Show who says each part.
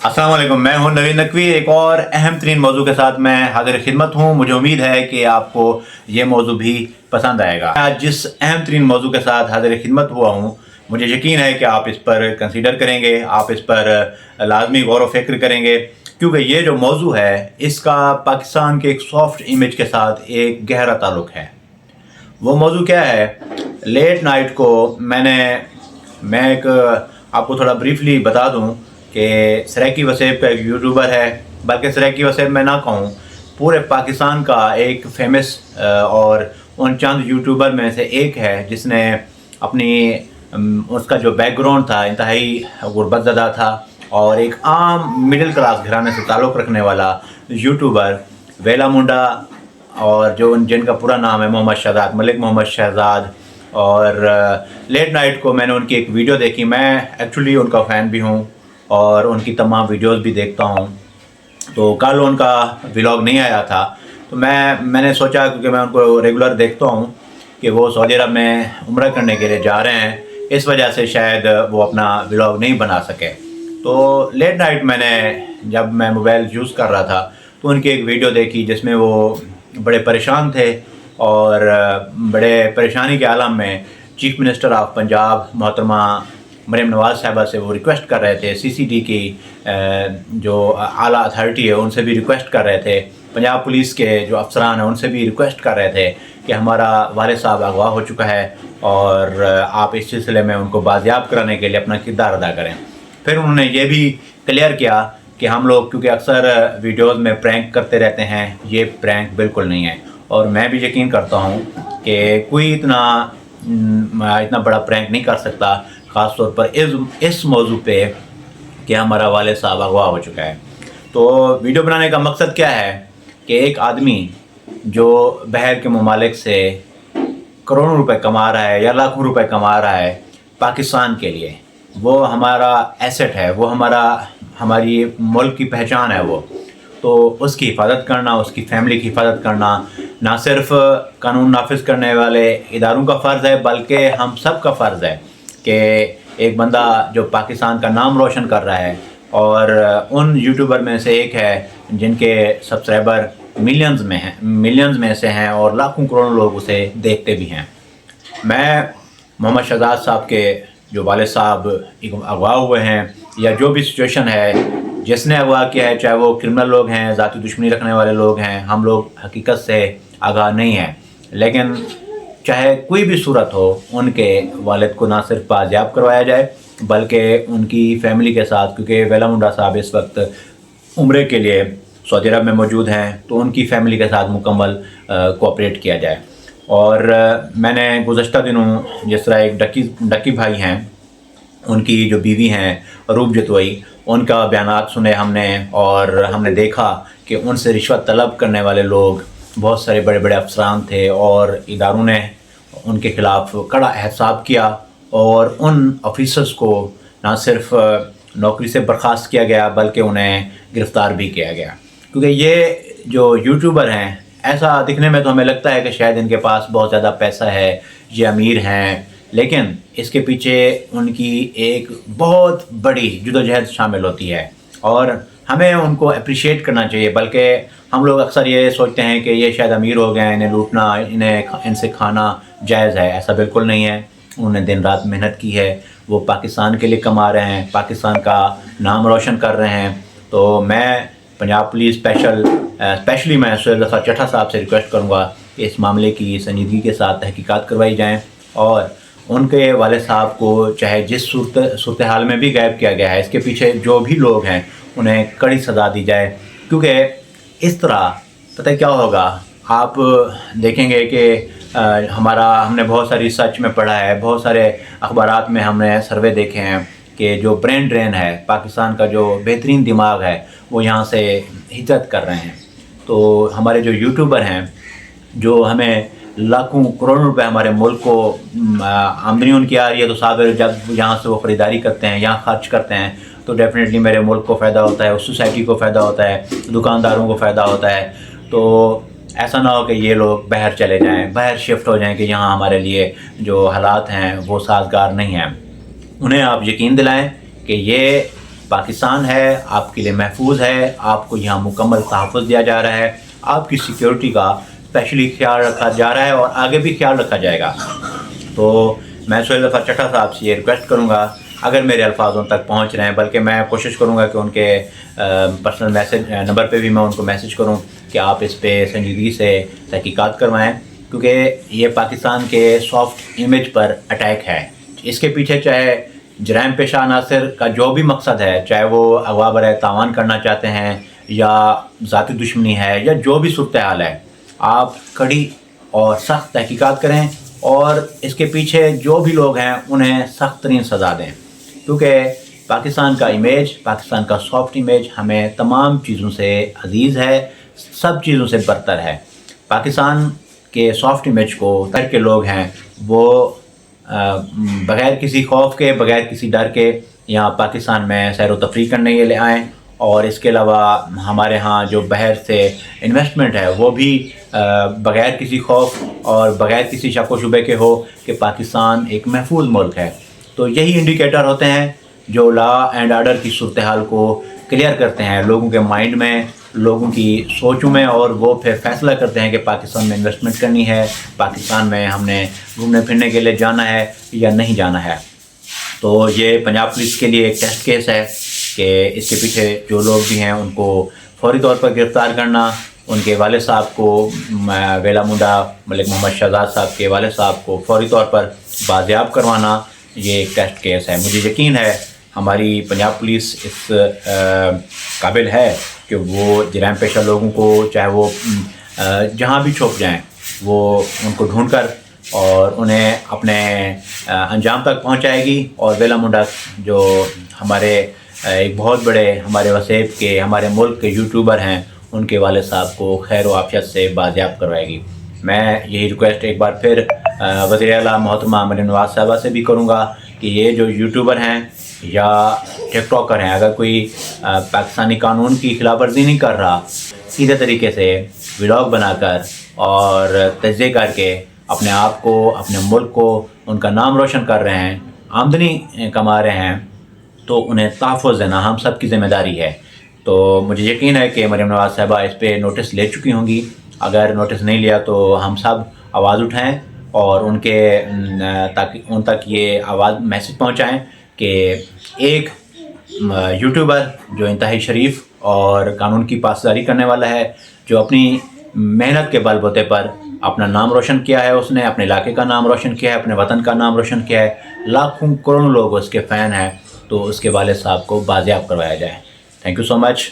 Speaker 1: अस्सलाम वालेकुम, मैं हूं नवीन नकवी। एक और अहम तरीन मौजू के साथ मैं हाजिर खिदमत हूं। मुझे उम्मीद है कि आपको ये मौजू भी पसंद आएगा। आज जिस अहम तरीन मौजू के साथ हाजिर खिदमत हुआ हूं, मुझे यकीन है कि आप इस पर कंसीडर करेंगे, आप इस पर लाजमी गौर व फिक्र करेंगे, क्योंकि ये जो मौजू है इसका पाकिस्तान के एक सॉफ्ट इमेज के साथ एक गहरा ताल्लुक़ है। वो मौजू क्या है? लेट नाइट को मैं एक आपको थोड़ा ब्रीफली बता दूं कि सराकी वसेब का एक यूट्यूबर है, बल्कि सराकी वसेब मैं ना कहूँ, पूरे पाकिस्तान का एक फेमस और उन चंद यूट्यूबर में से एक है जिसने अपनी उसका जो बैकग्राउंड था इंतहाई गुर्बत ज़दा था और एक आम मिडिल क्लास घराने से ताल्लुक़ रखने वाला यूट्यूबर वेला मुंडा, और जो जिनका पूरा नाम है मोहम्मद शहजाद, मलिक मोहम्मद शहजाद। और लेट नाइट को मैंने उनकी एक वीडियो देखी। मैं एक्चुअली उनका फ़ैन भी हूँ और उनकी तमाम वीडियोस भी देखता हूँ। तो कल उनका व्लॉग नहीं आया था, तो मैंने सोचा, क्योंकि मैं उनको रेगुलर देखता हूँ कि वो सऊदी अरब में उम्रा करने के लिए जा रहे हैं, इस वजह से शायद वो अपना व्लॉग नहीं बना सके। तो लेट नाइट जब मैं मोबाइल यूज़ कर रहा था तो उनकी एक वीडियो देखी जिसमें वो बड़े परेशान थे और बड़े परेशानी के आलम में चीफ मिनिस्टर ऑफ पंजाब मोहतरमा मरीम नवाज़ साहिबा से वो रिक्वेस्ट कर रहे थे, सीसीडी की जो आला अथॉरिटी है उनसे भी रिक्वेस्ट कर रहे थे, पंजाब पुलिस के जो अफसरान हैं उनसे भी रिक्वेस्ट कर रहे थे कि हमारा वालिद साहब अगवा हो चुका है और आप इस सिलसिले में उनको बाजियाब कराने के लिए अपना किरदार अदा करें। फिर उन्होंने ये भी क्लियर किया कि हम लोग क्योंकि अक्सर वीडियोस में प्रैंक करते रहते हैं, ये प्रैंक बिल्कुल नहीं है। और मैं भी यकीन करता हूँ कि कोई इतना बड़ा प्रैंक नहीं कर सकता, ख़ास तौर पर इस मौजू पे कि हमारा वालिद साहब अगवा हो चुका है। तो वीडियो बनाने का मकसद क्या है कि एक आदमी जो बाहर के ममालिक से करोड़ों रुपए कमा रहा है या लाखों रुपए कमा रहा है पाकिस्तान के लिए, वो हमारा एसेट है, वो हमारी मुल्क की पहचान है। वो तो उसकी हिफाजत करना, उसकी फैमिली की हिफाजत करना ना सिर्फ कानून नाफिज करने वाले इदारों का फ़र्ज़ है, बल्कि हम सब का फ़र्ज़ है कि एक बंदा जो पाकिस्तान का नाम रोशन कर रहा है और उन यूट्यूबर में से एक है जिनके सब्सक्राइबर मिलियंस में से हैं और लाखों करोड़ों लोग उसे देखते भी हैं। मैं मोहम्मद शहजाद साहब के जो वालिद साहब अगवा हुए हैं या जो भी सिचुएशन है जिसने अगवा किया है, चाहे वो क्रिमिनल लोग हैं, ज़ाती दुश्मनी रखने वाले लोग हैं, हम लोग हकीकत से आगाह नहीं हैं, लेकिन चाहे कोई भी सूरत हो उनके वालिद को ना सिर्फ बाजियाब करवाया जाए बल्कि उनकी फ़ैमिली के साथ, क्योंकि वेला मुंडा साहब इस वक्त उम्रे के लिए सऊदी अरब में मौजूद हैं, तो उनकी फ़ैमिली के साथ मुकम्मल कोऑपरेट किया जाए। और मैंने गुज़श्ता दिनों जिस तरह एक डक्की भाई हैं, उनकी जो बीवी हैं रूप जतवई, उनका बयानात सुने हमने और हमने देखा कि उनसे रिश्वत तलब करने वाले लोग बहुत सारे बड़े बड़े अफसरान थे और इदारों ने उनके ख़िलाफ़ कड़ा एहतसाब किया और उन ऑफिसर्स को ना सिर्फ नौकरी से बर्खास्त किया गया बल्कि उन्हें गिरफ़्तार भी किया गया। क्योंकि ये जो यूट्यूबर हैं, ऐसा दिखने में तो हमें लगता है कि शायद इनके पास बहुत ज़्यादा पैसा है, ये अमीर हैं, लेकिन इसके पीछे उनकी एक बहुत बड़ी जद्दोजहद शामिल होती है और हमें उनको अप्रिशिएट करना चाहिए। बल्कि हम लोग अक्सर ये सोचते हैं कि ये शायद अमीर हो गए हैं, इन्हें लूटना, इनसे खाना जायज़ है। ऐसा बिल्कुल नहीं है। उन्होंने दिन रात मेहनत की है, वो पाकिस्तान के लिए कमा रहे हैं, पाकिस्तान का नाम रोशन कर रहे हैं। तो मैं पंजाब पुलिस स्पेशली मैं सुहेल ज़फ़र चट्टा साहब से रिक्वेस्ट करूँगा कि इस मामले की संजीदगी के साथ तहकीकात करवाई जाएँ और उनके वालिद साहब को चाहे जिस सूरत हाल में भी गायब किया गया है, इसके पीछे जो भी लोग हैं उन्हें कड़ी सज़ा दी जाए। क्योंकि इस तरह पता क्या होगा, आप देखेंगे कि हमने बहुत सारी रिसर्च में पढ़ा है, बहुत सारे अखबारात में हमने सर्वे देखे हैं कि जो ब्रेन ड्रेन है, पाकिस्तान का जो बेहतरीन दिमाग है, वो यहाँ से हिजरत कर रहे हैं। तो हमारे जो यूट्यूबर हैं, जो हमें लाखों करोड़ों रुपए हमारे मुल्क को आमदनी उनकी आ रही है, तो साहब जब यहाँ से वो ख़रीदारी करते हैं, यहाँ खर्च करते हैं, तो डेफिनेटली मेरे मुल्क को फ़ायदा होता है, उस सोसाइटी को फ़ायदा होता है, दुकानदारों को फ़ायदा होता है। तो ऐसा ना हो कि ये लोग बाहर चले जाएं, बाहर शिफ्ट हो जाएं कि यहाँ हमारे लिए जो हालात हैं वो साजगार नहीं हैं। उन्हें आप यकीन दिलाएं कि ये پاکستان ہے آپ کے لیے محفوظ ہے، آپ کو یہاں مکمل تحفظ دیا جا رہا ہے، آپ کی سیکیورٹی کا اسپیشلی خیال رکھا جا رہا ہے اور آگے بھی خیال رکھا جائے گا۔ تو میں سہیل ظفر چٹھا صاحب سے یہ ریکویسٹ کروں گا، اگر میرے الفاظ ان تک پہنچ رہے ہیں، بلکہ میں کوشش کروں گا کہ ان کے پرسنل میسج نمبر پہ بھی میں ان کو میسج کروں کہ آپ اس پہ سنجیدگی سے تحقیقات کروائیں، کیونکہ یہ پاکستان کے سافٹ امیج پر اٹیک ہے۔ اس کے پیچھے چاہے جرائم پیشہ عناصر کا جو بھی مقصد ہے، چاہے وہ اغوا برائے تاوان کرنا چاہتے ہیں یا ذاتی دشمنی ہے یا جو بھی صورتحال ہے، آپ کڑی اور سخت تحقیقات کریں اور اس کے پیچھے جو بھی لوگ ہیں انہیں سخت ترین سزا دیں، کیونکہ پاکستان کا امیج، پاکستان کا سافٹ امیج ہمیں تمام چیزوں سے عزیز ہے، سب چیزوں سے برتر ہے۔ پاکستان کے سافٹ امیج کو کر کے لوگ ہیں وہ بغیر کسی خوف کے، بغیر کسی ڈر کے یہاں پاکستان میں سیر و تفریح کرنے کے لیے آئیں، اور اس کے علاوہ ہمارے ہاں جو باہر سے انویسٹمنٹ ہے وہ بھی بغیر کسی خوف اور بغیر کسی شک و شبے کے ہو کہ پاکستان ایک محفوظ ملک ہے۔ تو یہی انڈیکیٹر ہوتے ہیں جو لا اینڈ آرڈر کی صورتحال کو کلیئر کرتے ہیں لوگوں کے مائنڈ میں، لوگوں کی سوچوں میں، اور وہ پھر فیصلہ کرتے ہیں کہ پاکستان میں انویسٹمنٹ کرنی ہے، پاکستان میں ہم نے گھومنے پھرنے کے لیے جانا ہے یا نہیں جانا ہے۔ تو یہ پنجاب پولیس کے لیے ایک ٹیسٹ کیس ہے کہ اس کے پیچھے جو لوگ بھی ہیں ان کو فوری طور پر گرفتار کرنا، ان کے والد صاحب کو، ویلا منڈا ملک محمد شہزاد صاحب کے والد صاحب کو فوری طور پر بازیاب کروانا، یہ ایک ٹیسٹ کیس ہے۔ مجھے یقین ہے ہماری پنجاب پولیس اس قابل ہے کہ وہ جرائم پیشہ لوگوں کو، چاہے وہ جہاں بھی چھپ جائیں، وہ ان کو ڈھونڈ کر اور انہیں اپنے انجام تک پہنچائے گی، اور ویلا منڈا جو ہمارے ایک بہت بڑے ہمارے وسیب کے، ہمارے ملک کے یوٹیوبر ہیں، ان کے والد صاحب کو خیر و عافیت سے بازیاب کروائے گی۔ میں یہی ریکویسٹ ایک بار پھر وزیر اعلیٰ محترمہ مریم نواز صاحبہ سے بھی کروں گا کہ یہ جو یوٹیوبر ہیں یا ٹک ٹاکر ہیں، اگر کوئی پاکستانی قانون کی خلاف ورزی نہیں کر رہا، سیدھے طریقے سے ولاگ بنا کر اور تجزیے کر کے اپنے آپ کو، اپنے ملک کو، ان کا نام روشن کر رہے ہیں، آمدنی کما رہے ہیں، تو انہیں تحفظ دینا ہم سب کی ذمہ داری ہے۔ تو مجھے یقین ہے کہ مریم نواز صاحبہ اس پہ نوٹس لے چکی ہوں گی، اگر نوٹس نہیں لیا تو ہم سب آواز اٹھائیں اور ان تک یہ آواز میسج پہنچائیں کہ ایک یوٹیوبر جو انتہائی شریف اور قانون کی پاسداری کرنے والا ہے، جو اپنی محنت کے بل بوتے پر اپنا نام روشن کیا ہے، اس نے اپنے علاقے کا نام روشن کیا ہے، اپنے وطن کا نام روشن کیا ہے، لاکھوں کروڑوں لوگ اس کے فین ہیں، تو اس کے والد صاحب کو بازیاب کروایا جائے۔ Thank you so much.